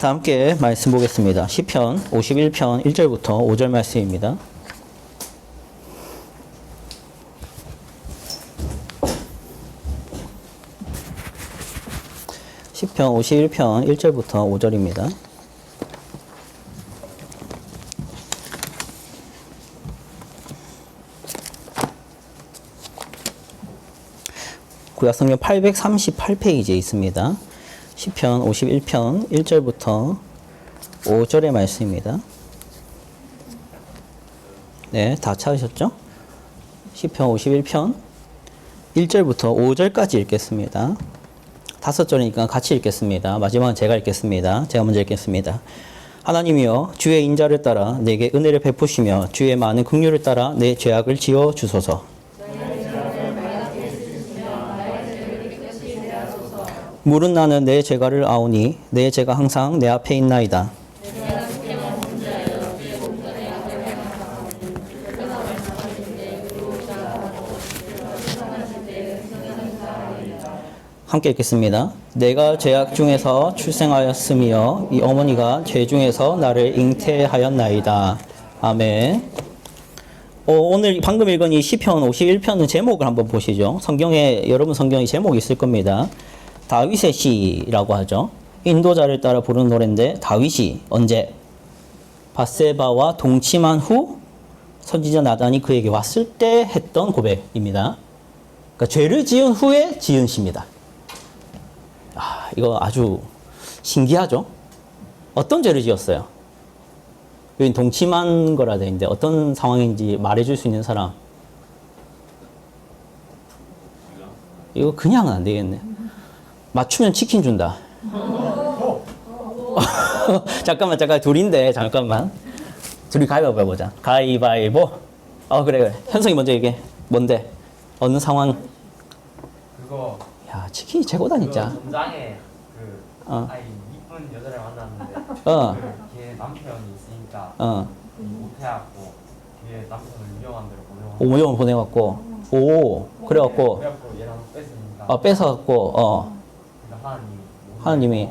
다 함께 말씀 보겠습니다. 시편 51편 1절부터 5절 말씀입니다. 시편 51편 1절부터 5절입니다. 구약성경 838페이지에 있습니다. 시편 51편 1절부터 5절의 말씀입니다. 네, 다 찾으셨죠? 시편 51편 1절부터 5절까지 읽겠습니다. 5절이니까 같이 읽겠습니다. 마지막은 제가 읽겠습니다. 제가 먼저 읽겠습니다. 하나님이여, 주의 인자를 따라 내게 은혜를 베푸시며 주의 많은 긍휼을 따라 내 죄악을 지어 주소서. 물은 나는 내 죄가를 아오니 내 죄가 항상 내 앞에 있나이다. 함께 읽겠습니다. 내가 죄악 중에서 출생하였으며 이 어머니가 죄 중에서 나를 잉태하였나이다. 아멘. 오늘 방금 읽은 이 시편 51편의 제목을 한번 보시죠. 성경에, 여러분 성경에 제목이 있을 겁니다. 다윗의 시라고 하죠. 인도자를 따라 부르는 노래인데, 다윗이 언제? 밧세바와 동침한 후 선지자 나단이 그에게 왔을 때 했던 고백입니다. 그러니까 죄를 지은 후에 지은 시입니다. 이거 아주 신기하죠? 어떤 죄를 지었어요? 여기 동침한 거라 되어 있는데 어떤 상황인지 말해줄 수 있는 사람? 이거 그냥은 안 되겠네. 맞추면 치킨 준다. 잠깐만, 둘인데, 잠깐만. 둘이 가위바위보 해보자. 가위바위보. 그래. 현성이 먼저 얘기해. 뭔데? 어느 상황? 그거. 야, 치킨이 최고다, 진짜. 전장에 이쁜 여자를 만났는데, 걔 남편이 있으니까, 못해갖고, 걔 남편을 위험한 데로 위험을 보내갖고. 그래갖고. 얘랑 뺐으니까. 뺏어갖고, 하나님이,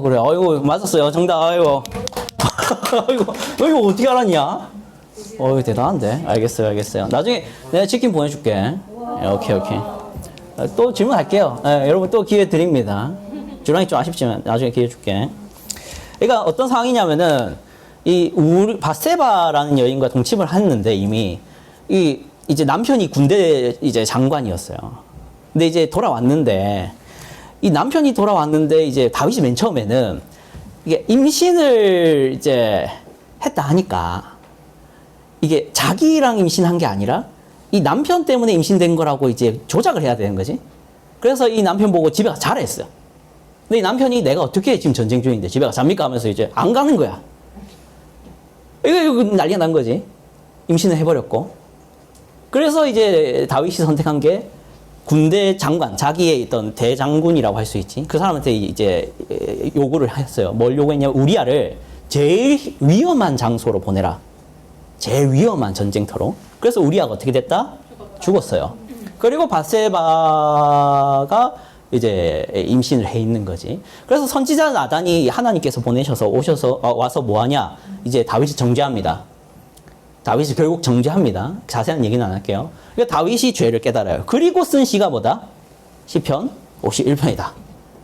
그래. 아이고, 맞았어요. 정답, 아이고. 이거 어떻게 알았냐? 대단한데? 알겠어요. 나중에 내가 치킨 보내줄게. 오케이. 또 질문할게요. 여러분 또 기회 드립니다. 주량이 좀 아쉽지만 나중에 기회 줄게. 그러니까 어떤 상황이냐면은, 우리 밧세바라는 여인과 동침을 했는데 이미, 이제 남편이 군대 이제 장관이었어요. 근데 이제 돌아왔는데, 이 남편이 돌아왔는데 이제 다윗이 맨 처음에는 이게 임신을 이제 했다 하니까 이게 자기랑 임신한 게 아니라 이 남편 때문에 임신된 거라고 이제 조작을 해야 되는 거지. 그래서 이 남편 보고 집에 가서 자라 했어요. 근데 이 남편이 내가 어떻게 지금 전쟁 중인데 집에 가서 잡니까 하면서 이제 안 가는 거야. 이거 난리가 난 거지. 임신을 해버렸고. 그래서 이제 다윗이 선택한 게 군대 장관, 자기의 있던 대장군이라고 할 수 있지. 그 사람한테 이제 요구를 했어요. 뭘 요구했냐면 우리아를 제일 위험한 장소로 보내라. 제일 위험한 전쟁터로. 그래서 우리아가 어떻게 됐다? 죽었어요. 그리고 밧세바가 이제 임신을 해 있는 거지. 그래서 선지자 나단이 하나님께서 보내셔서 와서 뭐 하냐? 이제 다윗을 정죄합니다. 다윗이 결국 정죄합니다. 자세한 얘기는 안 할게요. 그러니까 다윗이 죄를 깨달아요. 그리고 쓴 시가 뭐다? 시편 51편이다.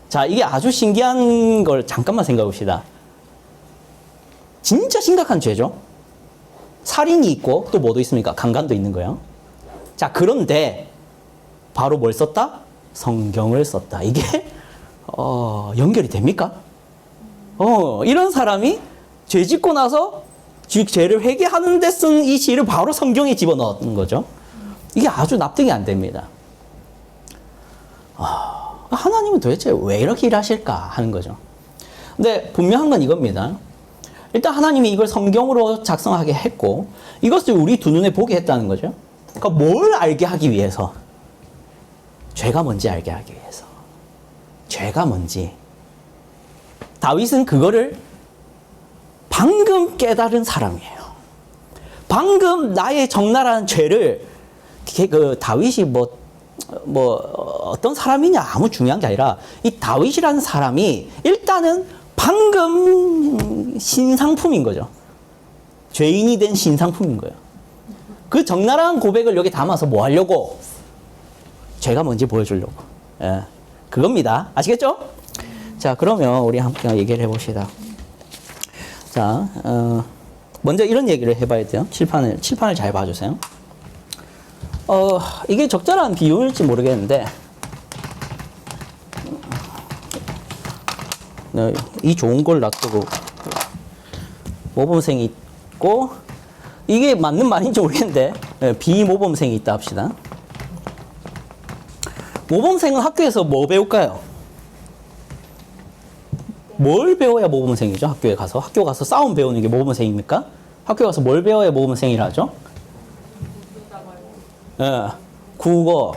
자, 이게 아주 신기한 걸 잠깐만 생각해 봅시다. 진짜 심각한 죄죠. 살인이 있고 또 뭐도 있습니까? 강간도 있는 거예요. 자, 그런데 바로 뭘 썼다? 성경을 썼다. 이게 연결이 됩니까? 이런 사람이 죄 짓고 나서 죄를 회개하는데 쓴 이 시를 바로 성경에 집어넣은 거죠. 이게 아주 납득이 안 됩니다. 하나님은 도대체 왜 이렇게 일하실까 하는 거죠. 근데 분명한 건 이겁니다. 일단 하나님이 이걸 성경으로 작성하게 했고 이것을 우리 두 눈에 보게 했다는 거죠. 그러니까 뭘 알게 하기 위해서? 죄가 뭔지 알게 하기 위해서. 죄가 뭔지. 다윗은 그거를 방금 깨달은 사람이에요. 방금 나의 적나라한 죄를 다윗이 뭐 뭐 어떤 사람이냐 아무 중요한 게 아니라 이 다윗이라는 사람이 일단은 방금 신상품인 거죠. 죄인이 된 신상품인 거예요. 그 적나라한 고백을 여기 담아서 뭐 하려고? 죄가 뭔지 보여주려고. 예, 그겁니다. 아시겠죠? 자, 그러면 우리 함께 얘기를 해봅시다. 자, 먼저 이런 얘기를 해봐야 돼요. 칠판을 잘 봐주세요. 이게 적절한 비유일지 모르겠는데, 이 좋은 걸 놔두고, 모범생이 있고, 이게 맞는 말인지 모르겠는데, 비모범생이 있다 합시다. 모범생은 학교에서 뭐 배울까요? 뭘 배워야 모범생이죠? 학교에 가서. 학교 가서 싸움 배우는 게 모범생입니까? 학교 가서 뭘 배워야 모범생이라 하죠? 국어,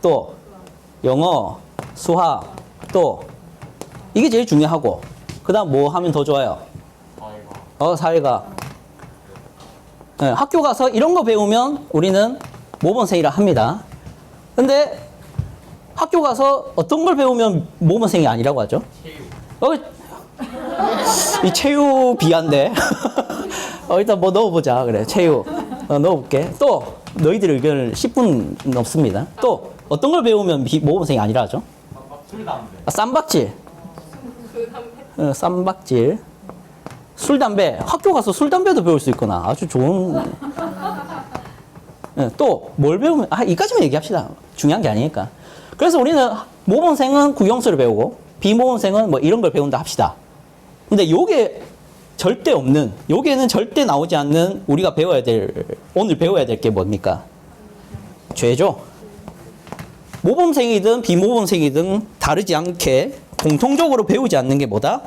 또 영어, 수학, 또 이게 제일 중요하고, 그 다음 뭐 하면 더 좋아요? 사회가. 학교 가서 이런 거 배우면 우리는 모범생이라 합니다. 근데 학교 가서 어떤 걸 배우면 모범생이 아니라고 하죠? 이 체육 비한데. 일단 뭐 넣어보자. 그래, 체육. 넣어볼게. 또 너희들 의견을 10분 넘습니다. 또 어떤 걸 배우면 모범생이 아니라 하죠? 쌈박질. 쌈박질. 술, 담배. 학교 가서 술, 담배도 배울 수 있구나. 아주 좋은. 또 뭘 배우면, 이까지만 얘기합시다. 중요한 게 아니니까. 그래서 우리는 모범생은 국영수를 배우고 비모범생은 뭐 이런 걸 배운다 합시다. 근데 요게 절대 없는, 요게는 절대 나오지 않는 우리가 오늘 배워야 될 게 뭡니까? 죄죠. 모범생이든 비모범생이든 다르지 않게 공통적으로 배우지 않는 게 뭐다?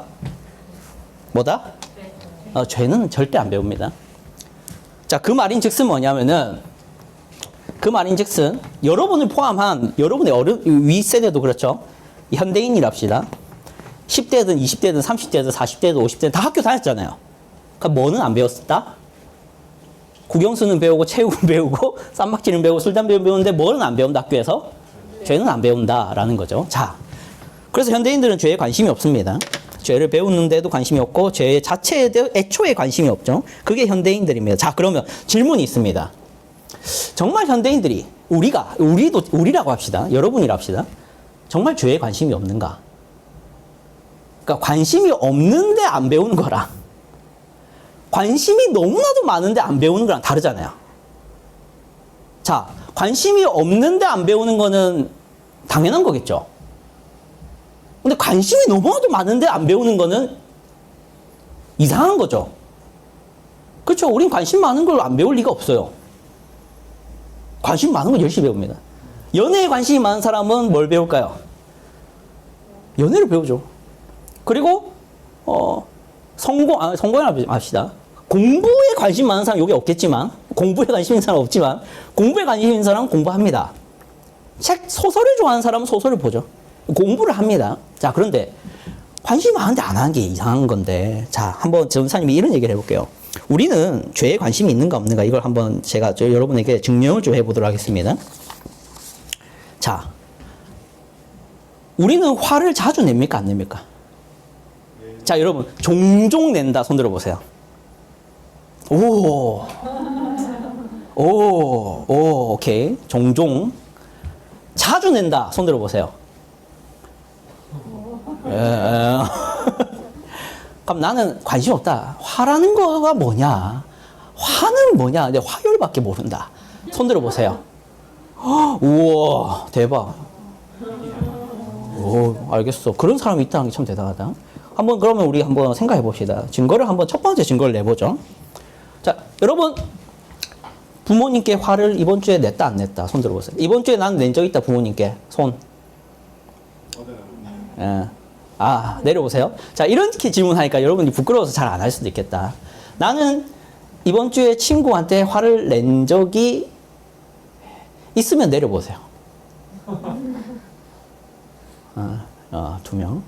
죄는 절대 안 배웁니다. 자, 그 말인즉슨 뭐냐면은, 그 말인즉슨 여러분을 포함한 여러분의 윗세대도 그렇죠. 현대인이랍시다. 10대든 20대든 30대든 40대든 50대든 다 학교 다녔잖아요. 그러니까 뭐는 안 배웠다? 국영수는 배우고 체육은 배우고 쌈박질은 배우고 술, 담배는 배우는데 뭐는 안 배운다 학교에서? 죄는 안 배운다라는 거죠. 자, 그래서 현대인들은 죄에 관심이 없습니다. 죄를 배우는데도 관심이 없고 죄 자체에 대해 애초에 관심이 없죠. 그게 현대인들입니다. 자, 그러면 질문이 있습니다. 정말 현대인들이 우리라고 합시다. 여러분이라 합시다. 정말 죄에 관심이 없는가? 그러니까 관심이 없는데 안 배우는 거랑 관심이 너무나도 많은데 안 배우는 거랑 다르잖아요. 자, 관심이 없는데 안 배우는 거는 당연한 거겠죠. 근데 관심이 너무나도 많은데 안 배우는 거는 이상한 거죠. 그렇죠? 우린 관심 많은 걸 안 배울 리가 없어요. 관심 많은 걸 열심히 배웁니다. 연애에 관심이 많은 사람은 뭘 배울까요? 연애를 배우죠. 그리고 성공을 합시다. 공부에 관심 많은 사람 여기 없겠지만, 공부에 관심 있는 사람 없지만, 공부에 관심 있는 사람은 공부합니다. 소설을 좋아하는 사람은 소설을 보죠. 공부를 합니다. 자, 그런데 관심이 많은데 안 하는 게 이상한 건데, 자, 한번 전사님이 이런 얘기를 해볼게요. 우리는 죄에 관심이 있는가 없는가, 이걸 한번 제가 여러분에게 증명을 좀 해보도록 하겠습니다. 자, 우리는 화를 자주 냅니까 안 냅니까? 자, 여러분 종종 낸다 손 들어보세요. 오케이. 종종. 자주 낸다 손 들어보세요. 그럼 나는 관심 없다. 화라는 거가 뭐냐? 화는 뭐냐? 근데 화요일밖에 모른다. 손 들어보세요. 우와, 대박. 오, 알겠어. 그런 사람이 있다는 게 참 대단하다. 그러면 우리 한번 생각해 봅시다. 증거를 첫 번째 증거를 내보죠. 자, 여러분, 부모님께 화를 이번 주에 냈다, 안 냈다? 손 들어보세요. 이번 주에 난 낸 적 있다, 부모님께. 손. 내려보세요. 자, 이렇게 질문하니까 여러분이 부끄러워서 잘 안 할 수도 있겠다. 나는 이번 주에 친구한테 화를 낸 적이 있으면 내려보세요. 2명.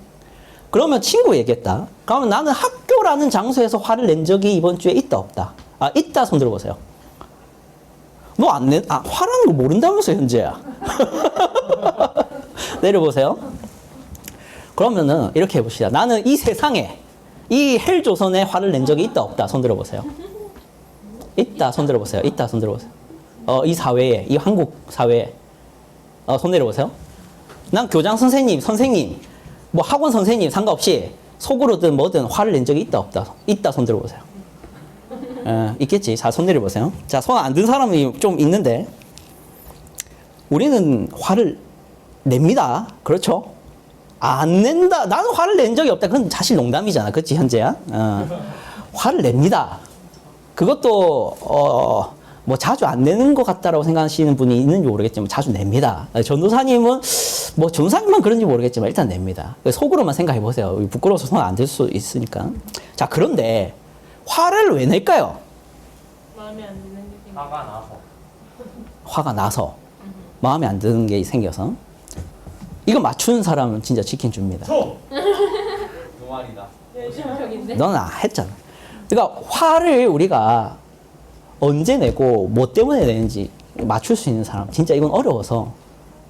그러면 친구 얘기했다. 그러면 나는 학교라는 장소에서 화를 낸 적이 이번 주에 있다, 없다? 있다, 손 들어보세요. 너 화라는 거 모른다면서, 현재야. 내려보세요. 그러면은 이렇게 해봅시다. 나는 이 세상에 이 헬조선에 화를 낸 적이 있다 없다? 손 들어보세요. 있다. 손 들어보세요. 있다. 손 들어보세요. 이 사회에, 이 한국 사회에 손 내려보세요. 난 교장 선생님, 뭐 학원 선생님 상관없이 속으로든 뭐든 화를 낸 적이 있다 없다? 있다. 손 들어보세요. 있겠지. 자, 손 내려보세요. 자, 손 안 든 사람이 좀 있는데 우리는 화를 냅니다. 그렇죠? 안 낸다. 나는 화를 낸 적이 없다. 그건 사실 농담이잖아. 그렇지, 현재야? 화를 냅니다. 그것도 뭐 자주 안 내는 것 같다라고 생각하시는 분이 있는지 모르겠지만 자주 냅니다. 전도사님은 뭐 전도사님만 그런지 모르겠지만 일단 냅니다. 속으로만 생각해 보세요. 부끄러워서 손 안 들 수 있으니까. 자, 그런데 화를 왜 낼까요? 마음에 안 드는 게 생겨. 화가 나서. 화가 나서 마음에 안 드는 게 생겨서. 이거 맞추는 사람은 진짜 치킨 줍니다. 동아리다. 열심적인데. 너는 했잖아. 그러니까 화를 우리가 언제 내고 뭐 때문에 내는지 맞출 수 있는 사람 진짜 이건 어려워서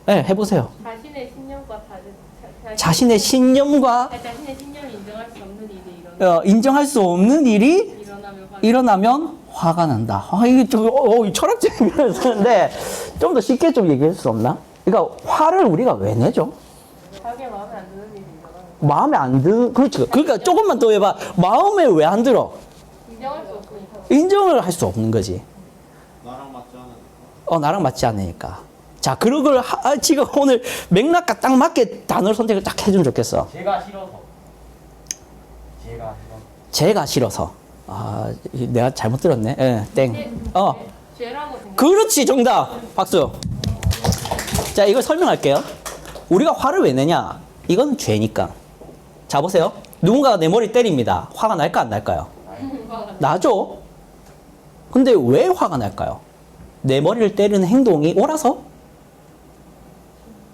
해보세요. 자신의 신념과 다른 자신의 신념과 자신의 신념을 인정할 수 없는 일이 인정할 수 없는 일이 일어나면 일어나면 화가 난다. 이게 좀 철학적인 표현을 쓰는데 좀 더 쉽게 좀 얘기할 수 없나? 그러니까 화를 우리가 왜 내죠? 자기 마음에 안 드는 일이 일어나면 마음에 안 드, 그렇지. 그러니까 조금만 더 해봐. 마음에 왜 안 들어? 인정할 수 없으니까. 인정을 할 수 없는 거지. 나랑 맞지 않으니까. 나랑 맞지 않으니까. 자, 그런 걸 지금 오늘 맥락과 딱 맞게 단어 선택을 딱 해주면 좋겠어. 제가 싫어서. 제가 싫어서. 제가 싫어서. 내가 잘못 들었네. 땡. 죄라고 생각. 그렇지, 정답. 박수. 자, 이걸 설명할게요. 우리가 화를 왜 내냐? 이건 죄니까. 자, 보세요. 누군가가 내 머리 때립니다. 화가 날까, 안 날까요? 나죠? 근데 왜 화가 날까요? 내 머리를 때리는 행동이 옳아서?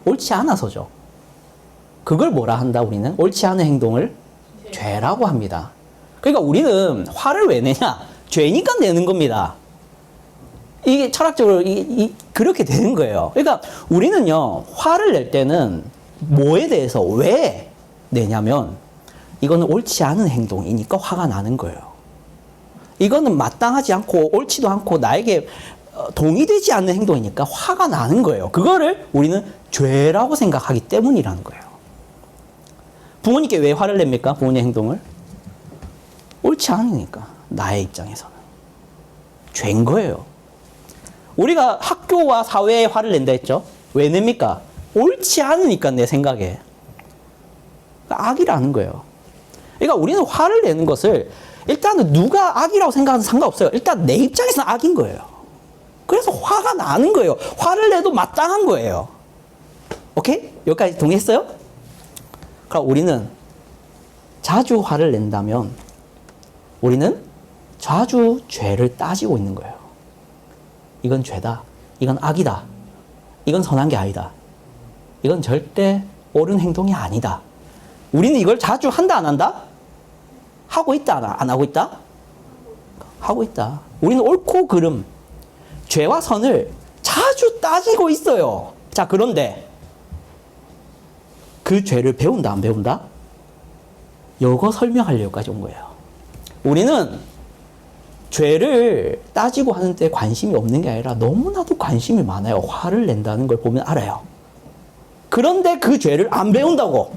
옳지 않아서죠. 그걸 뭐라 한다, 우리는? 옳지 않은 행동을 죄라고 합니다. 그러니까 우리는 화를 왜 내냐? 죄니까 내는 겁니다. 이게 철학적으로 그렇게 되는 거예요. 그러니까 우리는요, 화를 낼 때는 뭐에 대해서 왜 내냐면 이거는 옳지 않은 행동이니까 화가 나는 거예요. 이거는 마땅하지 않고 옳지도 않고 나에게 동의되지 않는 행동이니까 화가 나는 거예요. 그거를 우리는 죄라고 생각하기 때문이라는 거예요. 부모님께 왜 화를 냅니까? 부모님 행동을? 옳지 않으니까. 나의 입장에서는. 죄인 거예요. 우리가 학교와 사회에 화를 낸다 했죠? 왜 냅니까? 옳지 않으니까 내 생각에. 악이라는 거예요. 그러니까 우리는 화를 내는 것을 일단은 누가 악이라고 생각하는 상관없어요. 일단 내 입장에서는 악인 거예요. 그래서 화가 나는 거예요. 화를 내도 마땅한 거예요. 오케이? 여기까지 동의했어요? 그럼 우리는 자주 화를 낸다면 우리는 자주 죄를 따지고 있는 거예요. 이건 죄다. 이건 악이다. 이건 선한 게 아니다. 이건 절대 옳은 행동이 아니다. 우리는 이걸 자주 한다, 안 한다? 하고 있다, 안 하고 있다? 하고 있다. 우리는 옳고 그름, 죄와 선을 자주 따지고 있어요. 자, 그런데 그 죄를 배운다, 안 배운다? 이거 설명하려고까지 온 거예요. 우리는 죄를 따지고 하는데 관심이 없는 게 아니라 너무나도 관심이 많아요. 화를 낸다는 걸 보면 알아요. 그런데 그 죄를 안 배운다고.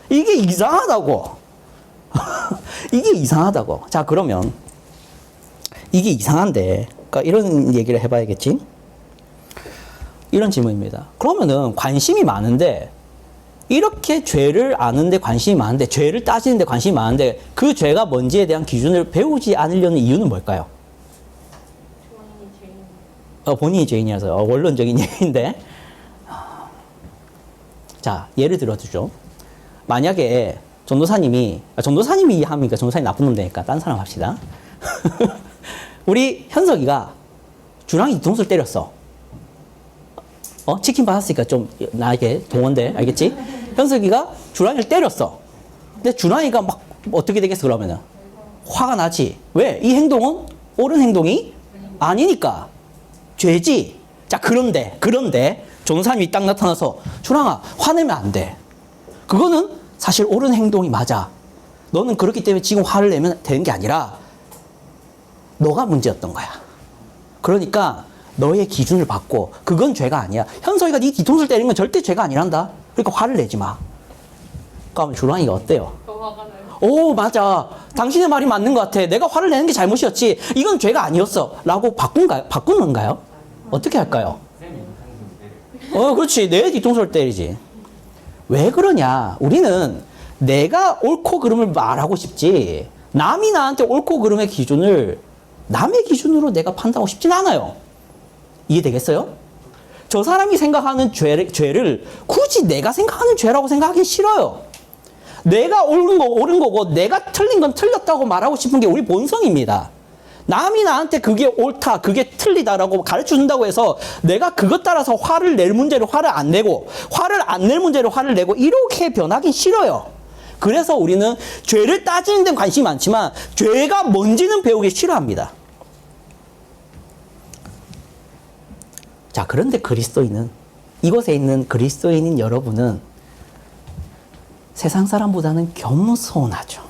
이게 이상하다고. 이게 이상하다고. 자, 그러면 이게 이상한데, 그러니까 이런 얘기를 해봐야겠지? 이런 질문입니다. 그러면은 관심이 많은데 이렇게 죄를 아는데 관심이 많은데 죄를 따지는데 관심이 많은데 그 죄가 뭔지에 대한 기준을 배우지 않으려는 이유는 뭘까요? 본인이 죄인. 본인이 죄인이라서 원론적인 얘기인데 자, 예를 들어주죠. 만약에 전도사님이 하니까 전도사님 나쁜 놈 되니까 딴 사람 합시다. 우리 현석이가 주랑이 뒤통수를 때렸어. 치킨 받았으니까 좀 나에게 동원돼. 알겠지? 현석이가 주랑이를 때렸어. 근데 주랑이가 막 어떻게 되겠어, 그러면은? 화가 나지. 왜? 이 행동은 옳은 행동이 아니니까. 죄지. 자, 그런데 전도사님이 딱 나타나서 준항아 화내면 안 돼. 그거는 사실 옳은 행동이 맞아. 너는 그렇기 때문에 지금 화를 내면 되는 게 아니라 너가 문제였던 거야. 그러니까 너의 기준을 바꿔. 그건 죄가 아니야. 현석이가 네 뒤통수를 때리는 건 절대 죄가 아니란다. 그러니까 화를 내지 마. 그럼 주랑이가 어때요? 더 화가 나요. 오, 맞아. 당신의 말이 맞는 것 같아. 내가 화를 내는 게 잘못이었지. 이건 죄가 아니었어. 라고 바꾸는가요? 어떻게 할까요? 쌤이 인상좀 때려. 그렇지. 내 뒤통수를 때리지. 왜 그러냐? 우리는 내가 옳고 그름을 말하고 싶지, 남이 나한테 옳고 그름의 기준을 남의 기준으로 내가 판단하고 싶진 않아요. 이해되겠어요? 저 사람이 생각하는 죄를 굳이 내가 생각하는 죄라고 생각하기 싫어요. 내가 옳은 거 옳은 거고 내가 틀린 건 틀렸다고 말하고 싶은 게 우리 본성입니다. 남이 나한테 그게 옳다, 그게 틀리다라고 가르쳐 준다고 해서 내가 그것 따라서 화를 낼 문제를 화를 안 내고, 화를 안 낼 문제를 화를 내고, 이렇게 변하긴 싫어요. 그래서 우리는 죄를 따지는 데는 관심이 많지만 죄가 뭔지는 배우기 싫어합니다. 자, 그런데 그리스도인은, 이곳에 있는 그리스도인인 여러분은 세상 사람보다는 겸손하죠.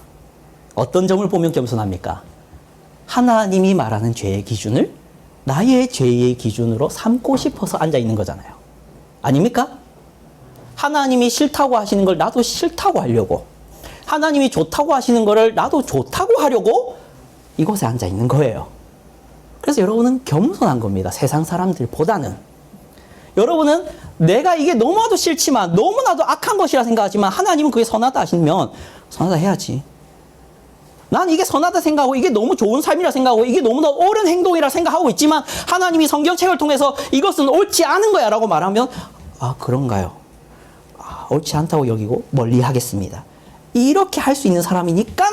어떤 점을 보면 겸손합니까? 하나님이 말하는 죄의 기준을 나의 죄의 기준으로 삼고 싶어서 앉아 있는 거잖아요. 아닙니까? 하나님이 싫다고 하시는 걸 나도 싫다고 하려고, 하나님이 좋다고 하시는 거를 나도 좋다고 하려고 이곳에 앉아 있는 거예요. 그래서 여러분은 겸손한 겁니다. 세상 사람들보다는. 여러분은 내가 이게 너무나도 싫지만, 너무나도 악한 것이라 생각하지만 하나님은 그게 선하다 하시면 선하다 해야지. 난 이게 선하다 생각하고 이게 너무 좋은 삶이라 생각하고 이게 너무나 옳은 행동이라 생각하고 있지만 하나님이 성경책을 통해서 이것은 옳지 않은 거야 라고 말하면, 아, 그런가요? 아, 옳지 않다고 여기고 멀리 하겠습니다. 이렇게 할 수 있는 사람이니까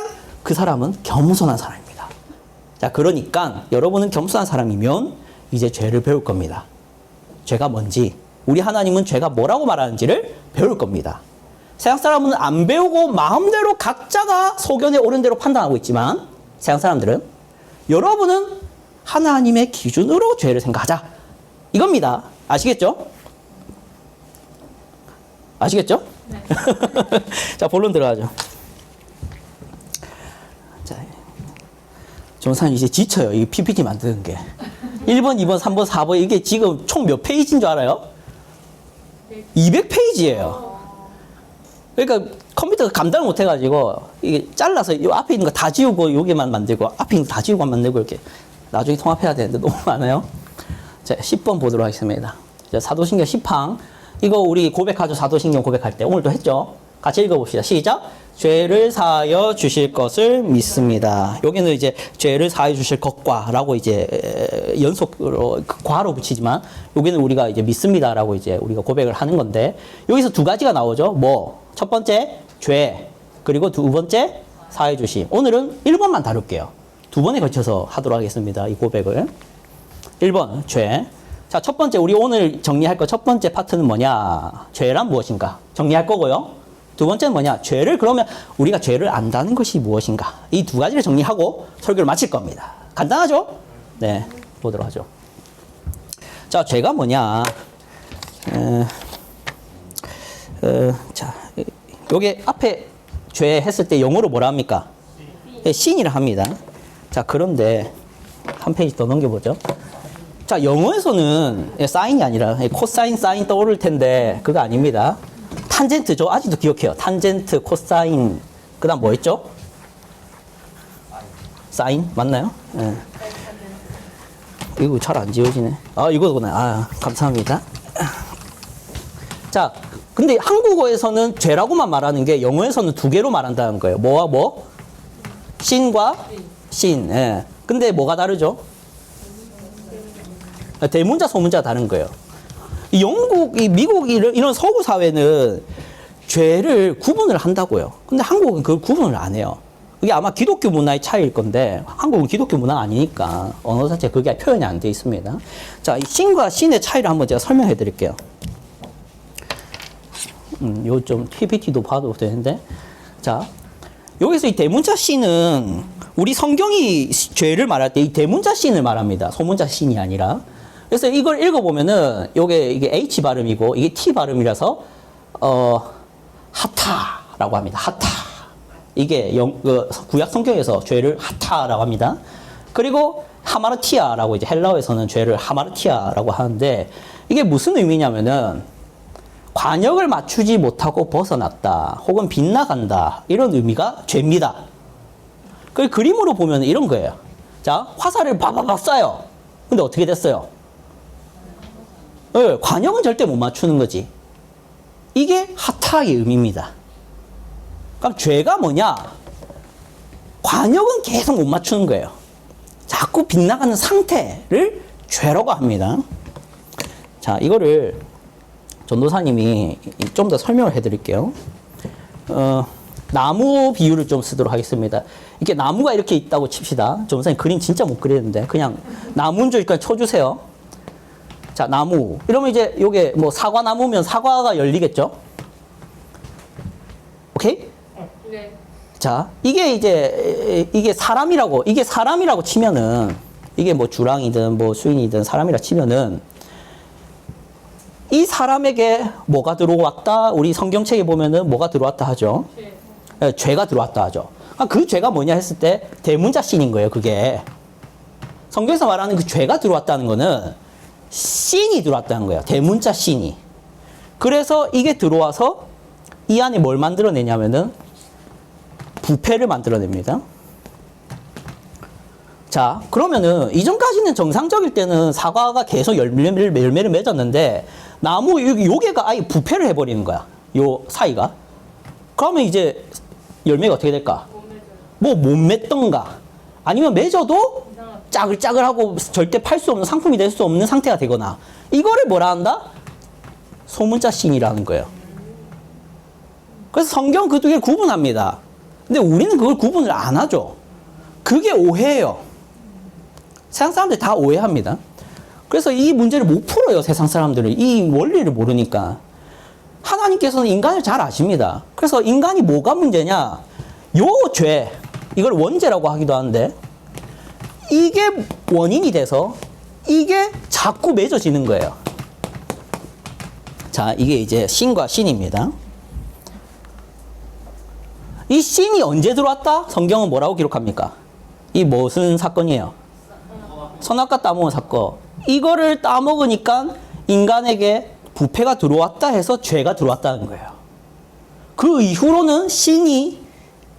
그 사람은 겸손한 사람입니다. 자, 그러니까 여러분은 겸손한 사람이면 이제 죄를 배울 겁니다. 죄가 뭔지, 우리 하나님은 죄가 뭐라고 말하는지를 배울 겁니다. 세상 사람은 안 배우고 마음대로 각자가 소견에 옳은 대로 판단하고 있지만, 세상 사람들은, 여러분은 하나님의 기준으로 죄를 생각하자, 이겁니다. 아시겠죠? 아시겠죠? 네. 자, 본론 들어가죠. 자, 전사님 이제 지쳐요. 이 PPT 만드는 게. 1번, 2번, 3번, 4번, 이게 지금 총 몇 페이지인 줄 알아요? 200페이지예요. 그러니까 컴퓨터가 감당을 못 해가지고 이게 잘라서 이 앞에 있는 거 다 지우고 여기만 만들고 앞에 있는 거 다 지우고 만들고 이렇게 나중에 통합해야 되는데 너무 많아요. 자, 10번 보도록 하겠습니다. 자, 사도신경 10항. 이거 우리 고백하죠. 사도신경 고백할 때. 오늘도 했죠. 같이 읽어봅시다. 시작. 죄를 사하여 주실 것을 믿습니다. 여기는 이제 죄를 사하여 주실 것과 라고 이제 연속으로 과로 붙이지만 여기는 우리가 이제 믿습니다라고 이제 우리가 고백을 하는 건데, 여기서 두 가지가 나오죠. 뭐? 첫 번째, 죄. 그리고 두 번째, 사하여 주심. 오늘은 1번만 다룰게요. 두 번에 걸쳐서 하도록 하겠습니다. 이 고백을. 1번, 죄. 자, 첫 번째, 우리 오늘 정리할 거 첫 번째 파트는 뭐냐? 죄란 무엇인가? 정리할 거고요. 두 번째는 뭐냐? 죄를, 그러면 우리가 죄를 안다는 것이 무엇인가? 이 두 가지를 정리하고 설교를 마칠 겁니다. 간단하죠? 네, 보도록 하죠. 자, 죄가 뭐냐? 자, 요게 앞에 죄 했을 때 영어로 뭐라 합니까? 신이라 합니다. 자, 그런데 한 페이지 더 넘겨보죠. 자, 영어에서는 사인이 아니라 코사인, 사인 떠오를 텐데 그거 아닙니다. 탄젠트, 저 아직도 기억해요. 탄젠트, 코사인, 그 다음 뭐 있죠? 사인? 맞나요? 네. 이거 잘 안 지워지네. 아, 이거구나. 아, 감사합니다. 자, 근데 한국어에서는 죄라고만 말하는 게 영어에서는 두 개로 말한다는 거예요. 뭐와 뭐? 신과 신. 예. 근데 뭐가 다르죠? 대문자, 소문자가 다른 거예요. 영국, 미국 이런 서구 사회는 죄를 구분을 한다고요. 근데 한국은 그걸 구분을 안 해요. 이게 아마 기독교 문화의 차이일 건데 한국은 기독교 문화가 아니니까 언어 자체 그게 표현이 안 돼 있습니다. 자, 이 신과 신의 차이를 한번 제가 설명해 드릴게요. 요 좀 PPT도 봐도 되는데, 자, 여기서 이 대문자 신은 우리 성경이 죄를 말할 때 이 대문자 신을 말합니다. 소문자 신이 아니라. 그래서 이걸 읽어보면은 이게 H 발음이고 이게 T 발음이라서 하타라고 합니다. 하타. 이게 구약 성경에서 죄를 하타라고 합니다. 그리고 하마르티아라고 이제 헬라어에서는 죄를 하마르티아라고 하는데 이게 무슨 의미냐면은 관역을 맞추지 못하고 벗어났다 혹은 빗나간다 이런 의미가 죄입니다. 그 그림으로 보면 이런 거예요. 자, 화살을 바바박 쏴요. 근데 어떻게 됐어요? 네, 관역은 절대 못 맞추는 거지. 이게 하타의 의미입니다. 그럼 죄가 뭐냐? 관역은 계속 못 맞추는 거예요. 자꾸 빗나가는 상태를 죄라고 합니다. 자, 이거를 전도사님이 좀 더 설명을 해드릴게요. 나무 비유를 좀 쓰도록 하겠습니다. 이렇게 나무가 이렇게 있다고 칩시다. 전도사님 그림 진짜 못 그리는데 그냥 나무인 줄 그냥 쳐주세요. 자, 나무. 이러면 이제 요게 뭐 사과나무면 사과가 열리겠죠? 오케이? 네. 자, 이게 사람이라고 치면은 이게 뭐 주랑이든 뭐 수인이든 사람이라 치면은 이 사람에게 뭐가 들어왔다? 우리 성경책에 보면은 뭐가 들어왔다 하죠? 네, 죄가 들어왔다 하죠. 그 죄가 뭐냐 했을 때 대문자신인 거예요, 그게. 성경에서 말하는 그 죄가 들어왔다는 거는 신이 들어왔다는 거예요. 대문자 신이. 그래서 이게 들어와서 이 안에 뭘 만들어내냐면은 부패를 만들어냅니다. 자, 그러면은 이전까지는 정상적일 때는 사과가 계속 열매를 맺었는데 나무 요게가 아예 부패를 해버리는 거야. 요 사이가. 그러면 이제 열매가 어떻게 될까? 뭐 못 맺던가 아니면 맺어도 짜글짜글하고 절대 팔 수 없는 상품이 될 수 없는 상태가 되거나 이거를 뭐라 한다? 소문자 신이라는 거예요. 그래서 성경 그 두 개를 구분합니다. 근데 우리는 그걸 구분을 안 하죠. 그게 오해예요. 세상 사람들이 다 오해합니다. 그래서 이 문제를 못 풀어요. 세상 사람들은 이 원리를 모르니까. 하나님께서는 인간을 잘 아십니다. 그래서 인간이 뭐가 문제냐? 요 죄, 이걸 원죄라고 하기도 하는데 이게 원인이 돼서 이게 자꾸 맺어지는 거예요. 자, 이게 이제 신과 신입니다. 이 신이 언제 들어왔다? 성경은 뭐라고 기록합니까? 이 무슨 사건이에요? 선악과 따먹은 사건. 이거를 따먹으니까 인간에게 부패가 들어왔다 해서 죄가 들어왔다는 거예요. 그 이후로는 신이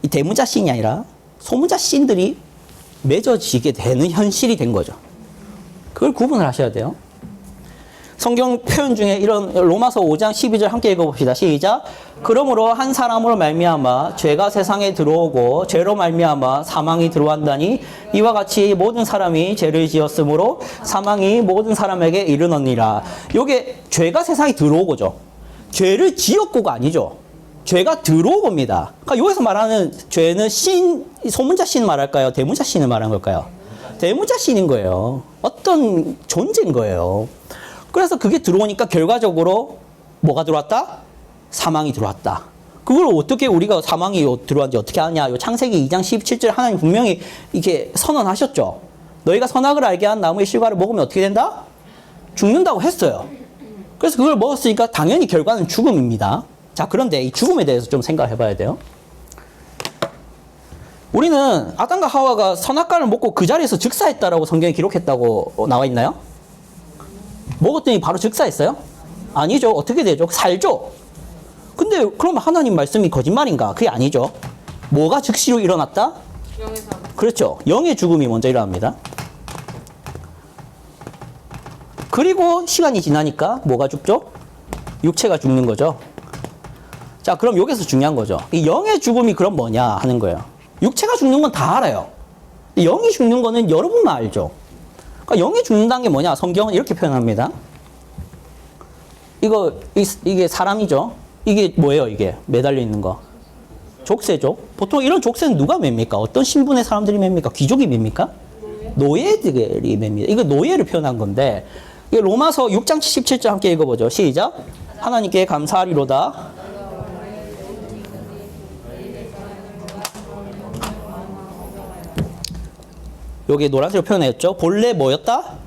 이 대문자 신이 아니라 소문자 신들이 맺어지게 되는 현실이 된 거죠. 그걸 구분을 하셔야 돼요. 성경 표현 중에 이런 로마서 5장 12절 함께 읽어봅시다. 시작. 그러므로 한 사람으로 말미암아 죄가 세상에 들어오고 죄로 말미암아 사망이 들어왔다니 이와 같이 모든 사람이 죄를 지었으므로 사망이 모든 사람에게 이르느니라. 요게 죄가 세상에 들어오고죠. 죄를 지었고가 아니죠. 죄가 들어오고입니다. 그러니까 여기서 말하는 죄는 소문자 신 말할까요? 대문자 신을 말하는 걸까요? 대문자 신인 거예요. 어떤 존재인 거예요. 그래서 그게 들어오니까 결과적으로 뭐가 들어왔다? 사망이 들어왔다. 그걸 어떻게 우리가 사망이 들어왔는지 어떻게 아냐? 요 창세기 2장 17절 하나님 분명히 이렇게 선언하셨죠. 너희가 선악을 알게 한 나무의 실과를 먹으면 어떻게 된다? 죽는다고 했어요. 그래서 그걸 먹었으니까 당연히 결과는 죽음입니다. 자, 그런데 이 죽음에 대해서 좀 생각해 봐야 돼요. 우리는 아담과 하와가 선악과를 먹고 그 자리에서 즉사했다라고 성경에 기록했다고 나와 있나요? 먹었더니 바로 즉사했어요? 아니죠. 어떻게 되죠? 살죠. 근데 그러면 하나님 말씀이 거짓말인가? 그게 아니죠. 뭐가 즉시로 일어났다? 영의 사람. 그렇죠. 영의 죽음이 먼저 일어납니다. 그리고 시간이 지나니까 뭐가 죽죠? 육체가 죽는 거죠. 자, 그럼 여기서 중요한 거죠. 이 영의 죽음이 그럼 뭐냐 하는 거예요. 육체가 죽는 건 다 알아요. 영이 죽는 거는 여러분만 알죠. 그러니까 영이 죽는다는 게 뭐냐? 성경은 이렇게 표현합니다. 이게 사람이죠. 이게 뭐예요? 이게 매달려 있는 거. 족쇄죠. 보통 이런 족쇄는 누가 맵니까? 어떤 신분의 사람들이 맵니까? 귀족이 맵니까? 노예들이 맵니다. 이거 노예를 표현한 건데 이게 로마서 6장 77절 함께 읽어보죠. 시작. 하나님께 감사하리로다. 여기 노란색으로 표현했죠. 본래 뭐였다?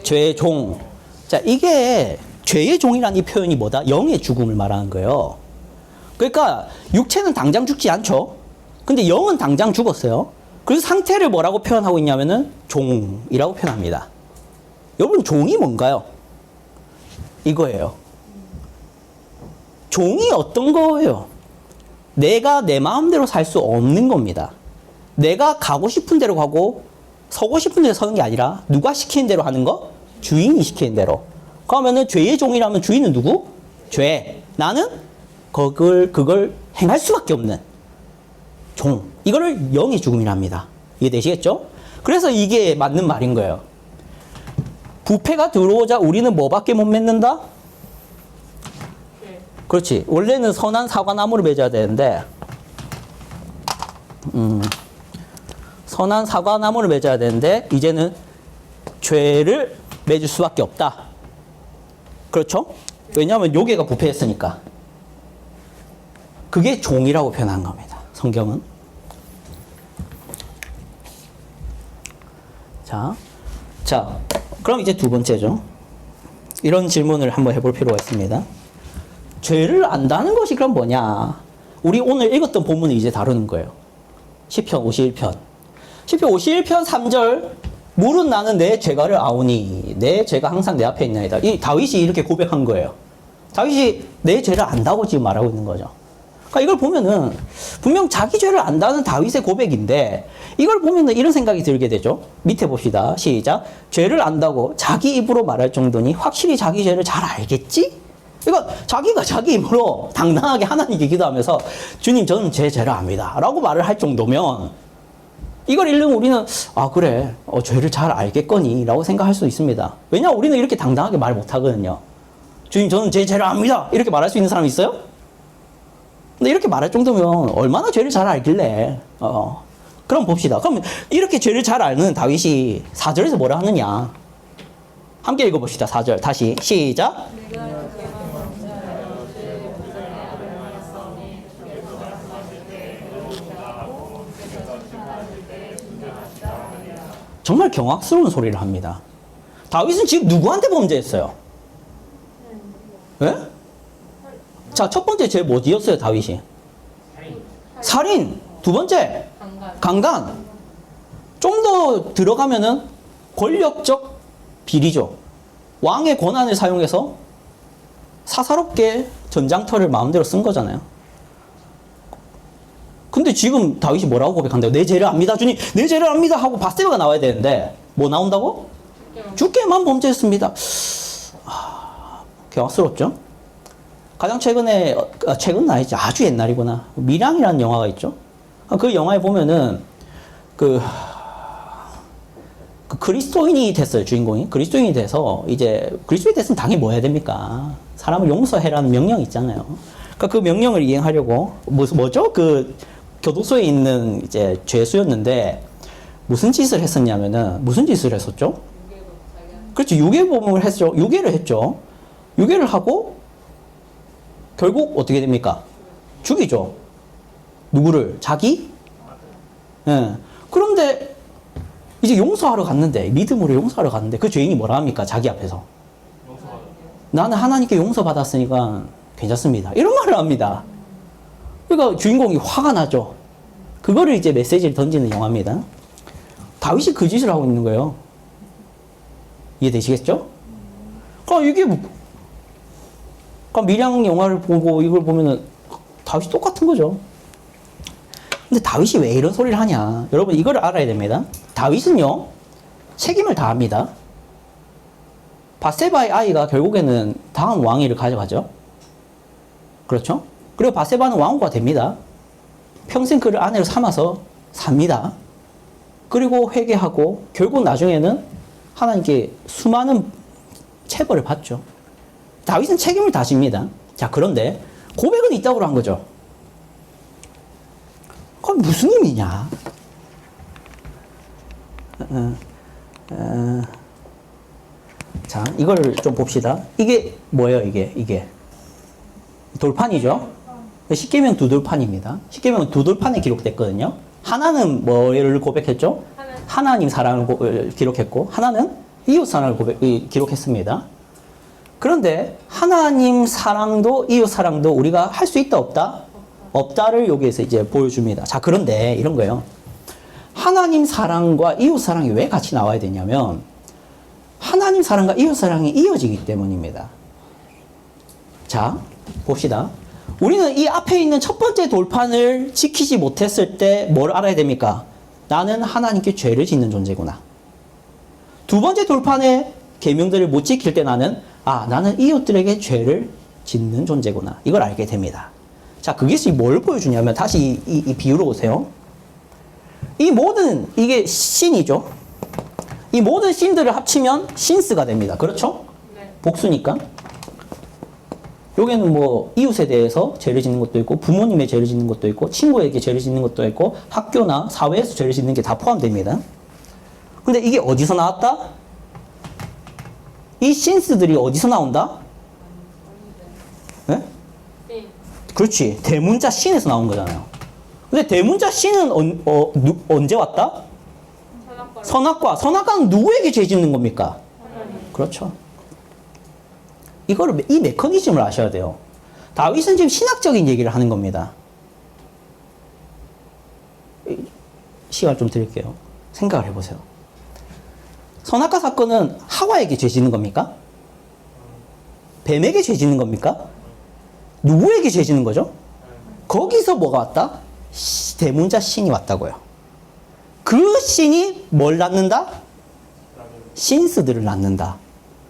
죄의 종. 자, 이게 죄의 종이라는 이 표현이 뭐다? 영의 죽음을 말하는 거예요. 그러니까 육체는 당장 죽지 않죠. 근데 영은 당장 죽었어요. 그래서 상태를 뭐라고 표현하고 있냐면은 종이라고 표현합니다. 여러분, 종이 뭔가요? 이거예요. 종이 어떤 거예요? 내가 내 마음대로 살 수 없는 겁니다. 내가 가고 싶은 대로 가고 서고 싶은 대로 서는 게 아니라 누가 시키는 대로 하는 거? 주인이 시키는 대로. 그러면은 죄의 종이라면 주인은 누구? 죄. 나는 그걸 행할 수밖에 없는 종. 이거를 영의 죽음이랍니다. 이해되시겠죠? 그래서 이게 맞는 말인 거예요. 부패가 들어오자 우리는 뭐밖에 못 맺는다? 네. 그렇지. 원래는 선한 사과나무를 맺어야 되는데, 선한 사과나무를 맺어야 되는데, 이제는 죄를 맺을 수밖에 없다. 그렇죠? 왜냐하면 요괴가 부패했으니까. 그게 종이라고 표현한 겁니다. 성경은. 자, 그럼 이제 두 번째죠. 이런 질문을 한번 해볼 필요가 있습니다. 죄를 안다는 것이 그럼 뭐냐? 우리 오늘 읽었던 본문을 이제 다루는 거예요. 시편 51편. 시편 51편 3절. 물은 나는 내 죄가를 아오니 내 죄가 항상 내 앞에 있나이다. 이 다윗이 이렇게 고백한 거예요. 다윗이 내 죄를 안다고 지금 말하고 있는 거죠. 그러니까 이걸 보면은 분명 자기 죄를 안다는 다윗의 고백인데, 이걸 보면은 이런 생각이 들게 되죠. 밑에 봅시다. 시작. 죄를 안다고 자기 입으로 말할 정도니 확실히 자기 죄를 잘 알겠지? 그러니까 자기가 자기 입으로 당당하게 하나님께 기도하면서 주님, 저는 제 죄를 압니다 라고 말을 할 정도면, 이걸 읽는 우리는 아, 그래, 죄를 잘 알겠거니 라고 생각할 수 있습니다. 왜냐하면 우리는 이렇게 당당하게 말 못하거든요. 주님, 저는 제 죄를 압니다 이렇게 말할 수 있는 사람이 있어요? 근데 이렇게 말할 정도면 얼마나 죄를 잘 알길래. 그럼 봅시다. 그럼 이렇게 죄를 잘 아는 다윗이 4절에서 뭐라 하느냐. 함께 읽어봅시다. 4절 다시 시작. 정말 경악스러운 소리를 합니다. 다윗은 지금 누구한테 범죄했어요? 예? 자, 첫 번째 죄 뭐 지었어요, 다윗이? 살인. 두 번째, 강간. 좀 더 들어가면은 권력적 비리죠. 왕의 권한을 사용해서 사사롭게 전장터를 마음대로 쓴 거잖아요. 근데 지금 다윗이 뭐라고 고백한다고? 내 죄를 압니다, 주님. 내 죄를 압니다 하고 바세바가 나와야 되는데 뭐 나온다고? 주께만 범죄했습니다. 경악스럽죠? 가장 최근에, 최근은 아니지, 아주 옛날이구나. 밀양이라는 영화가 있죠. 그 영화에 보면은 그 그리스도인이 됐어요, 주인공이. 그리스도인이 돼서 이제 그리스도인이 됐으면 당연히 뭐 해야 됩니까? 사람을 용서해라는 명령이 있잖아요. 그러니까 그 명령을 이행하려고 뭐죠? 그 교도소에 있는 이제 죄수였는데 무슨 짓을 했었냐면은, 무슨 짓을 했었죠? 그렇죠. 유괴범을 했죠. 유괴를 했죠. 유괴를 하고 결국 어떻게 됩니까? 죽이죠. 누구를? 자기? 예. 그런데 이제 용서하러 갔는데, 믿음으로 용서하러 갔는데 그 죄인이 뭐라 합니까? 자기 앞에서. 나는 하나님께 용서받았으니까 괜찮습니다. 이런 말을 합니다. 그러니까 주인공이 화가 나죠. 그거를 이제 메시지를 던지는 영화입니다. 다윗이 그 짓을 하고 있는 거예요. 이해되시겠죠? 그러니까 이게 그러니까 밀양 영화를 보고 이걸 보면은 다윗이 똑같은 거죠. 근데 다윗이 왜 이런 소리를 하냐? 여러분, 이걸 알아야 됩니다. 다윗은요, 책임을 다합니다. 바세바의 아이가 결국에는 다음 왕위를 가져가죠. 그렇죠? 그리고 바세바는 왕후가 됩니다. 평생 그를 아내로 삼아서 삽니다. 그리고 회개하고 결국 나중에는 하나님께 수많은 체벌을 받죠. 다윗은 책임을 다집니다. 자, 그런데 고백은 있다고 한 거죠. 그건 무슨 의미냐? 자, 이걸 좀 봅시다. 이게 뭐예요, 이게? 돌판이죠? 십계명 두 돌판입니다. 십계명은 두 돌판에 기록됐거든요. 하나는 뭐를 고백했죠? 하나님 사랑을 기록했고, 하나는 이웃사랑을 기록했습니다. 그런데 하나님 사랑도 이웃 사랑도 우리가 할 수 있다 없다? 없다를 여기에서 이제 보여줍니다. 자, 그런데 이런 거예요. 하나님 사랑과 이웃 사랑이 왜 같이 나와야 되냐면 하나님 사랑과 이웃 사랑이 이어지기 때문입니다. 자, 봅시다. 우리는 이 앞에 있는 첫 번째 돌판을 지키지 못했을 때 뭘 알아야 됩니까? 나는 하나님께 죄를 짓는 존재구나. 두 번째 돌판의 계명들을 못 지킬 때 나는 이웃들에게 죄를 짓는 존재구나. 이걸 알게 됩니다. 자, 그것이 뭘 보여주냐면 다시 이 비유로 보세요. 이 모든 이게 신이죠. 이 모든 신들을 합치면 신스가 됩니다. 그렇죠? 네. 복수니까. 여기는 뭐 이웃에 대해서 죄를 짓는 것도 있고 부모님의 죄를 짓는 것도 있고 친구에게 죄를 짓는 것도 있고 학교나 사회에서 죄를 짓는 게 다 포함됩니다. 근데 이게 어디서 나왔다? 이 신스들이 어디서 나온다? 네? 신. 그렇지. 대문자 신에서 나온 거잖아요. 근데 대문자 신은 언제 왔다? 선악과를. 선악과. 선악과는 누구에게 죄 짓는 겁니까? 하나님. 그렇죠. 이 메커니즘을 아셔야 돼요. 다윗은 지금 신학적인 얘기를 하는 겁니다. 시간 좀 드릴게요. 생각을 해보세요. 선악과 사건은 하와에게 죄 짓는 겁니까? 뱀에게 죄 짓는 겁니까? 누구에게 죄 짓는 거죠? 거기서 뭐가 왔다? 대문자 신이 왔다고요. 그 신이 뭘 낳는다? 신스들을 낳는다.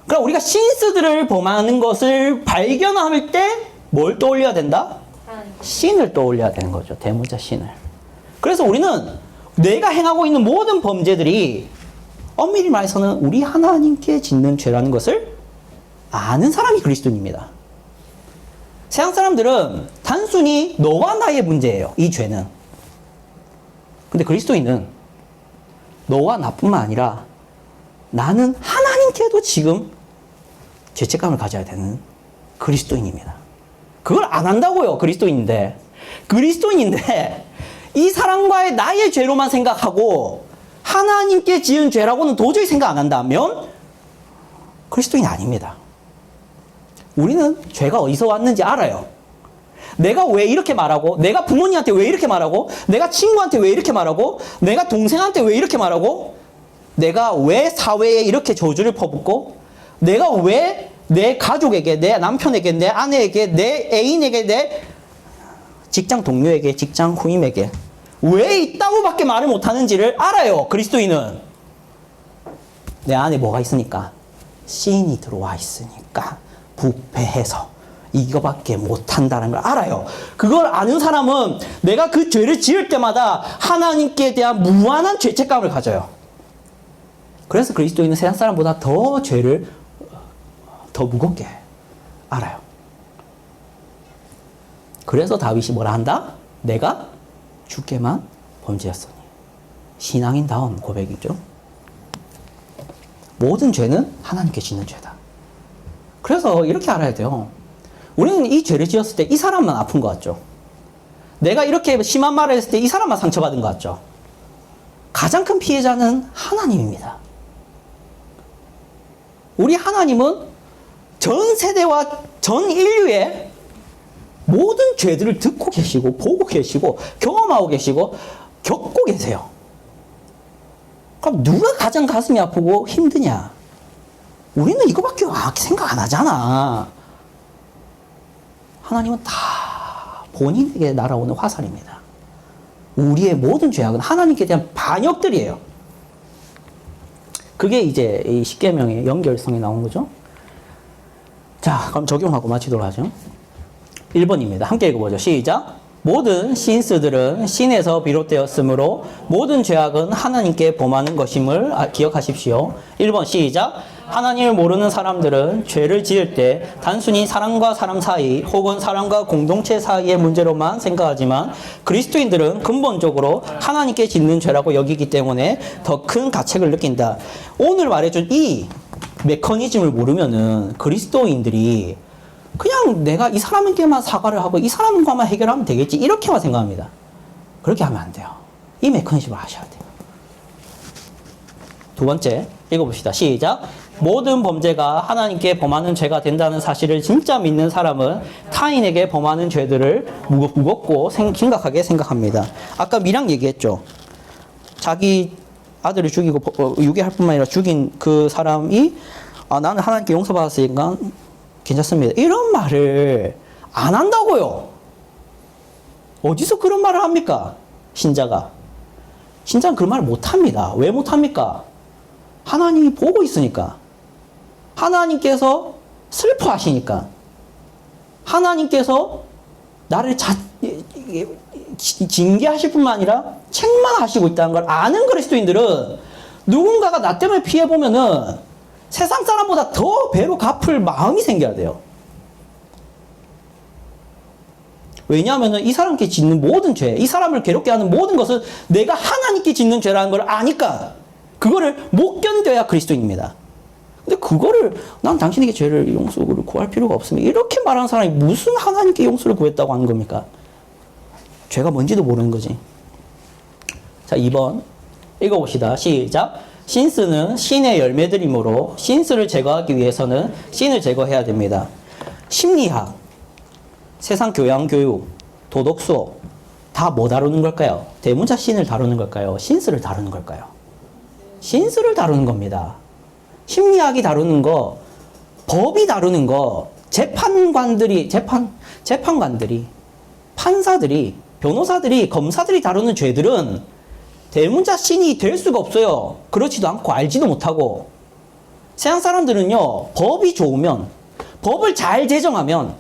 그럼 우리가 신스들을 범하는 것을 발견할 때 뭘 떠올려야 된다? 하나님. 신을 떠올려야 되는 거죠. 대문자 신을. 그래서 우리는 내가 행하고 있는 모든 범죄들이 엄밀히 말해서는 우리 하나님께 짓는 죄라는 것을 아는 사람이 그리스도인입니다. 세상 사람들은 단순히 너와 나의 문제예요. 이 죄는. 근데 그리스도인은 너와 나뿐만 아니라 나는 하나님께도 지금 죄책감을 가져야 되는 그리스도인입니다. 그걸 안 한다고요. 그리스도인인데 이 사람과의 나의 죄로만 생각하고 하나님께 지은 죄라고는 도저히 생각 안 한다면 그리스도인이 아닙니다. 우리는 죄가 어디서 왔는지 알아요. 내가 왜 이렇게 말하고, 내가 부모님한테 왜 이렇게 말하고, 내가 친구한테 왜 이렇게 말하고, 내가 동생한테 왜 이렇게 말하고, 내가 왜 사회에 이렇게 저주를 퍼붓고, 내가 왜 내 가족에게, 내 남편에게, 내 아내에게, 내 애인에게, 내 직장 동료에게, 직장 후임에게 왜 있다고 밖에 말을 못하는지를 알아요. 그리스도인은. 내 안에 뭐가 있으니까? 신이 들어와 있으니까 부패해서 이거밖에 못한다는 걸 알아요. 그걸 아는 사람은 내가 그 죄를 지을 때마다 하나님께 대한 무한한 죄책감을 가져요. 그래서 그리스도인은 세상 사람보다 더 죄를 더 무겁게 알아요. 그래서 다윗이 뭐라 한다? 내가 주께만 범죄했으니. 신앙인다운 고백이죠. 모든 죄는 하나님께 짓는 죄다. 그래서 이렇게 알아야 돼요. 우리는 이 죄를 지었을 때 이 사람만 아픈 것 같죠. 내가 이렇게 심한 말을 했을 때 이 사람만 상처받은 것 같죠. 가장 큰 피해자는 하나님입니다. 우리 하나님은 전 세대와 전 인류의 모든 죄들을 듣고 계시고 보고 계시고 경험하고 계시고 겪고 계세요. 그럼 누가 가장 가슴이 아프고 힘드냐? 우리는 이거밖에 생각 안 하잖아. 하나님은 다 본인에게 날아오는 화살입니다. 우리의 모든 죄악은 하나님께 대한 반역들이에요. 그게 이제 이 십계명의 연결성이 나온 거죠. 자, 그럼 적용하고 마치도록 하죠. 1번입니다. 함께 읽어보죠. 시작. 모든 신스들은 신에서 비롯되었으므로 모든 죄악은 하나님께 범하는 것임을 기억하십시오. 1번 시작. 하나님을 모르는 사람들은 죄를 지을 때 단순히 사람과 사람 사이 혹은 사람과 공동체 사이의 문제로만 생각하지만 그리스도인들은 근본적으로 하나님께 짓는 죄라고 여기기 때문에 더 큰 가책을 느낀다. 오늘 말해준 이 메커니즘을 모르면은 그리스도인들이 그냥 내가 이 사람에게만 사과를 하고 이 사람과만 해결하면 되겠지 이렇게만 생각합니다. 그렇게 하면 안 돼요. 이 메커니즘을 아셔야 돼요. 두 번째 읽어봅시다. 시작. 모든 범죄가 하나님께 범하는 죄가 된다는 사실을 진짜 믿는 사람은 타인에게 범하는 죄들을 무겁고 심각하게 생각합니다. 아까 미랑 얘기했죠. 자기 아들을 죽이고 유괴할 뿐만 아니라 죽인 그 사람이 나는 하나님께 용서받았으니까 괜찮습니다. 이런 말을 안 한다고요. 어디서 그런 말을 합니까? 신자가. 신자는 그런 말을 못 합니다. 왜 못 합니까? 하나님이 보고 있으니까. 하나님께서 슬퍼하시니까. 하나님께서 나를 징계하실 뿐만 아니라 책망하시고 있다는 걸 아는 그리스도인들은 누군가가 나 때문에 피해보면은 세상 사람보다 더 배로 갚을 마음이 생겨야 돼요. 왜냐하면 이 사람께 짓는 모든 죄, 이 사람을 괴롭게 하는 모든 것은 내가 하나님께 짓는 죄라는 걸 아니까 그거를 못 견뎌야 그리스도인입니다. 근데 그거를 난 당신에게 죄를 용서를 구할 필요가 없습니다. 이렇게 말하는 사람이 무슨 하나님께 용서를 구했다고 하는 겁니까? 죄가 뭔지도 모르는 거지. 자, 2번 읽어봅시다. 시작. 신스는 신의 열매들이므로 신스를 제거하기 위해서는 신을 제거해야 됩니다. 심리학, 세상 교양 교육, 도덕 수업 다 뭐 다루는 걸까요? 대문자 신을 다루는 걸까요? 신스를 다루는 걸까요? 신스를 다루는 겁니다. 심리학이 다루는 거, 법이 다루는 거, 재판관들이, 판사들이, 변호사들이, 검사들이 다루는 죄들은 대문자 신이 될 수가 없어요. 그렇지도 않고 알지도 못하고. 세상 사람들은요, 법이 좋으면, 법을 잘 제정하면,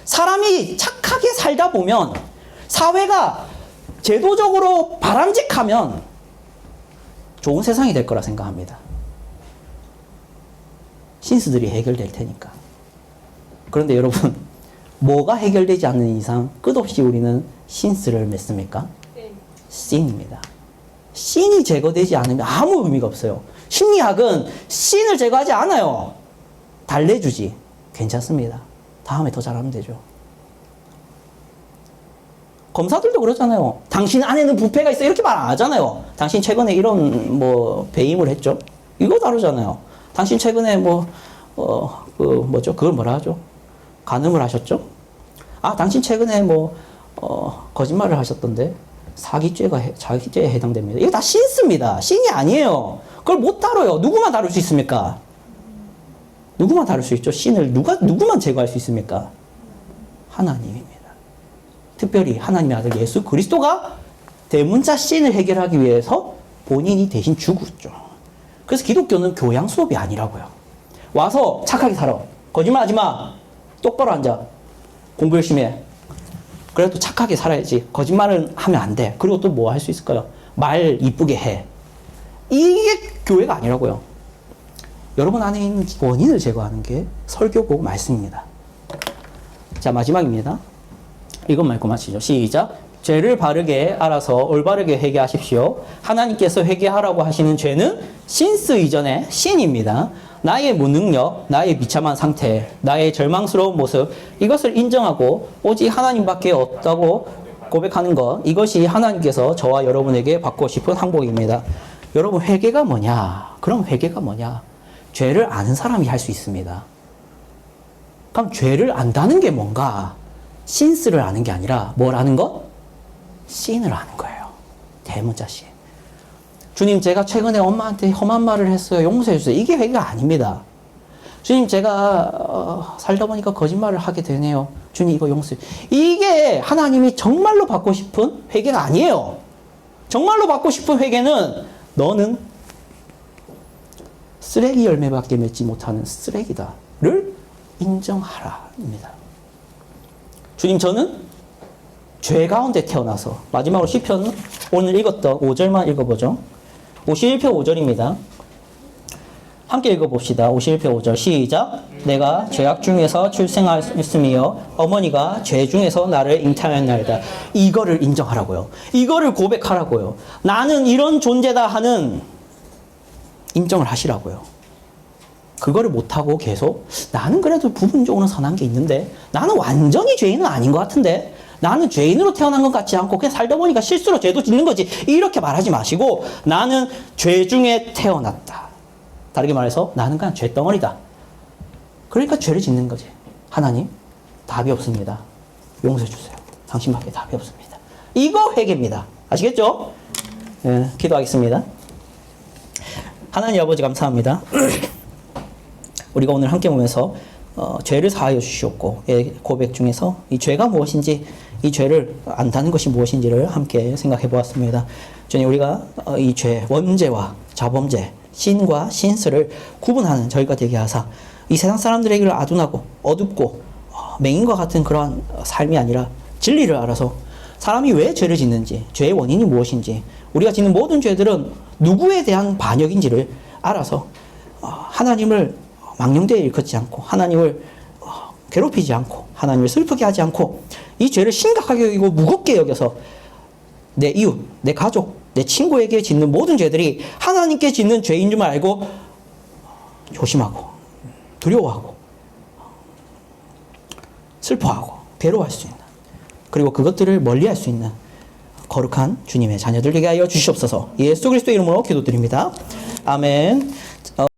사람이 착하게 살다 보면, 사회가 제도적으로 바람직하면 좋은 세상이 될 거라 생각합니다. 신스들이 해결될 테니까. 그런데 여러분, 뭐가 해결되지 않는 이상 끝없이 우리는 신스를 맺습니까? 신입니다. 신이 제거되지 않으면 아무 의미가 없어요. 심리학은 신을 제거하지 않아요. 달래주지. 괜찮습니다. 다음에 더 잘하면 되죠. 검사들도 그러잖아요. 당신 안에는 부패가 있어. 이렇게 말 안 하잖아요. 당신 최근에 이런 배임을 했죠. 이거 다루잖아요. 당신 최근에 그걸 뭐라 하죠? 간음을 하셨죠? 당신 최근에 거짓말을 하셨던데 사기죄에 해당됩니다. 이거 다 신스입니다. 신이 아니에요. 그걸 못 다뤄요. 누구만 다룰 수 있습니까? 누구만 다룰 수 있죠? 신을 누구만 제거할 수 있습니까? 하나님입니다. 특별히 하나님의 아들 예수 그리스도가 대문자 신을 해결하기 위해서 본인이 대신 죽었죠. 그래서 기독교는 교양 수업이 아니라고요. 와서 착하게 살아. 거짓말 하지 마. 똑바로 앉아. 공부 열심히 해. 그래도 착하게 살아야지. 거짓말은 하면 안 돼. 그리고 또 뭐 할 수 있을까요? 말 이쁘게 해. 이게 교회가 아니라고요. 여러분 안에 있는 원인을 제거하는 게 설교고 말씀입니다. 자, 마지막입니다. 이것만 읽고 마치죠. 시작. 죄를 바르게 알아서 올바르게 회개하십시오. 하나님께서 회개하라고 하시는 죄는 신스 이전의 신입니다. 나의 무능력, 나의 비참한 상태, 나의 절망스러운 모습, 이것을 인정하고 오직 하나님밖에 없다고 고백하는 것, 이것이 하나님께서 저와 여러분에게 받고 싶은 항복입니다. 여러분, 회개가 뭐냐? 그럼 회개가 뭐냐? 죄를 아는 사람이 할 수 있습니다. 그럼 죄를 안다는 게 뭔가? 신스를 아는 게 아니라 뭘 아는 것? 신을 아는 거예요. 대문자 신. 주님, 제가 최근에 엄마한테 험한 말을 했어요. 용서해 주세요. 이게 회개가 아닙니다. 주님, 제가 살다 보니까 거짓말을 하게 되네요. 주님, 이거 용서해. 이게 하나님이 정말로 받고 싶은 회개가 아니에요. 정말로 받고 싶은 회개는 너는 쓰레기 열매밖에 맺지 못하는 쓰레기다를 인정하라입니다. 주님, 저는 죄 가운데 태어나서, 마지막으로 시편 오늘 읽었던 5절만 읽어보죠. 51편 5절입니다. 함께 읽어봅시다. 51편 5절 시작. 내가 죄악 중에서 출생하였으며 어머니가 죄 중에서 나를 잉태하였나이다. 이거를 인정하라고요. 이거를 고백하라고요. 나는 이런 존재다 하는 인정을 하시라고요. 그거를 못하고 계속 나는 그래도 부분적으로 선한 게 있는데 나는 완전히 죄인은 아닌 것 같은데 나는 죄인으로 태어난 것 같지 않고 그냥 살다 보니까 실수로 죄도 짓는 거지. 이렇게 말하지 마시고 나는 죄 중에 태어났다. 다르게 말해서 나는 그냥 죄덩어리다. 그러니까 죄를 짓는 거지. 하나님, 답이 없습니다. 용서해 주세요. 당신밖에 답이 없습니다. 이거 회개입니다. 아시겠죠? 예, 기도하겠습니다. 하나님 아버지 감사합니다. 우리가 오늘 함께 보면서 죄를 사하여 주시옵고 고백 중에서 이 죄가 무엇인지 이 죄를 안다는 것이 무엇인지를 함께 생각해 보았습니다. 주님 우리가 이 죄, 원죄와 자범죄, 신과 신스를 구분하는 저희가 되게 하사 이 세상 사람들에게 아둔하고 어둡고 맹인과 같은 그러한 삶이 아니라 진리를 알아서 사람이 왜 죄를 짓는지, 죄의 원인이 무엇인지, 우리가 짓는 모든 죄들은 누구에 대한 반역인지를 알아서 하나님을 망령되이 일컫지 않고 하나님을 괴롭히지 않고 하나님을 슬프게 하지 않고 이 죄를 심각하게 여기고 무겁게 여겨서 내 이웃, 내 가족, 내 친구에게 짓는 모든 죄들이 하나님께 짓는 죄인 줄 알고 조심하고 두려워하고 슬퍼하고 괴로워할 수 있는 그리고 그것들을 멀리할 수 있는 거룩한 주님의 자녀들 되게 하여 주시옵소서. 예수 그리스도 이름으로 기도드립니다. 아멘.